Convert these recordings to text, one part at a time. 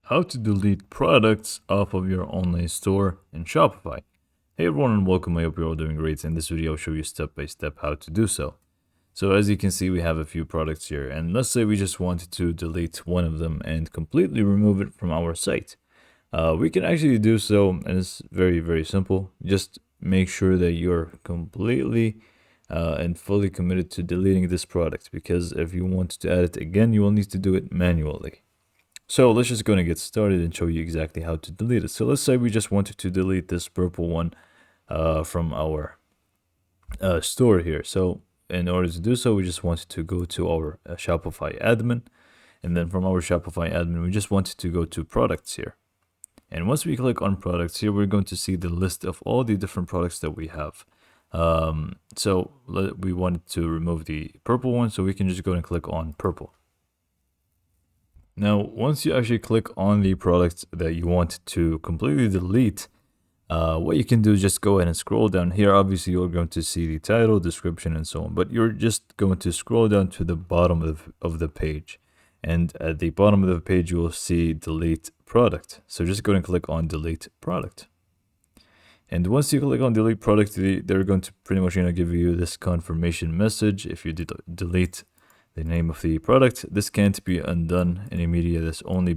How to delete products off of your online store in Shopify. Hey everyone and welcome, I hope you're all doing great. In this video I'll show you step by step how to do so. So as you can see, we have a few products here, and let's say we just wanted to delete one of them and completely remove it from our site. We can actually do so, and it's very simple. Just make sure that you're completely and fully committed to deleting this product, because if you want to add it again, you will need to do it manually. So let's just go and get started and show you exactly how to delete it. So let's say we just wanted to delete this purple one from our store here. So in order to do so, we just wanted to go to our Shopify admin. And then from our Shopify admin, we just wanted to go to products here. And once we click on products here, we're going to see the list of all the different products that we have. So we wanted to remove the purple one, so we can just go and click on purple. Now, once you actually click on the product that you want to completely delete, what you can do is just go ahead and scroll down here. Obviously, you're going to see the title, description, and so on, but you're just going to scroll down to the bottom of the page. And at the bottom of the page, you will see delete product. So just go and click on delete product. And once you click on delete product, they're going to pretty much give you this confirmation message. If you delete the name of the product, this can't be undone. Any media that's only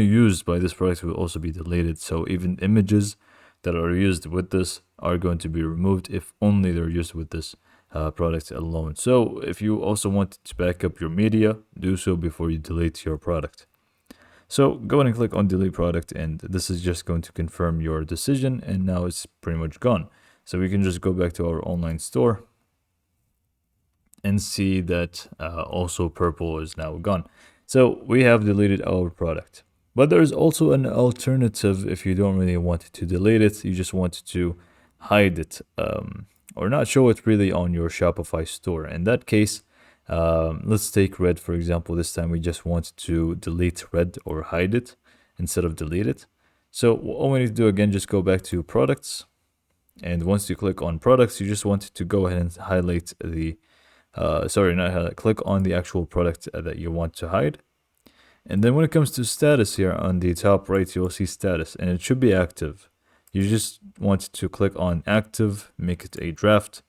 used by this product will also be deleted. So even images that are used with this are going to be removed if only they're used with this product alone. So if you also want to back up your media, do so before you delete your product. So go ahead and click on delete product, and this is just going to confirm your decision, and now it's pretty much gone. So we can just go back to our online store and see that also purple is now gone. So we have deleted our product. But there's also an alternative. If you don't really want to delete it, you just want to hide it or not show it really on your Shopify store. In that case, let's take red for example. This time we just want to delete red or hide it instead of delete it. So all we need to do, again, just go back to products, and once you click on products, you just want to go ahead and highlight the click on the actual product that you want to hide. And then when it comes to status here on the top right, you'll see status, and it should be active. You just want to click on active, make it a draft,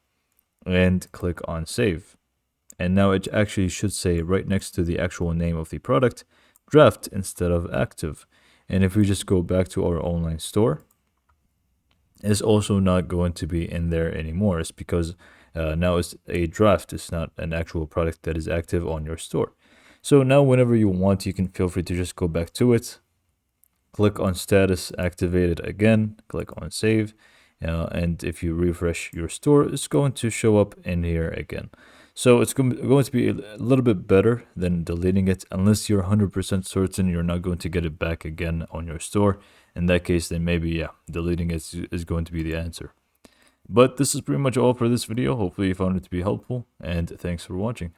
and click on save. And now it actually should say right next to the actual name of the product, draft instead of active. And if we just go back to our online store, it's also not going to be in there anymore. It's because now it's a draft. It's not an actual product that is active on your store. So now whenever you want, you can feel free to just go back to it, click on status, activate it again, click on save. And if you refresh your store, it's going to show up in here again. So it's going to be a little bit better than deleting it, unless you're 100% certain you're not going to get it back again on your store. In that case, then maybe, deleting it is going to be the answer. But this is pretty much all for this video. Hopefully you found it to be helpful, and thanks for watching.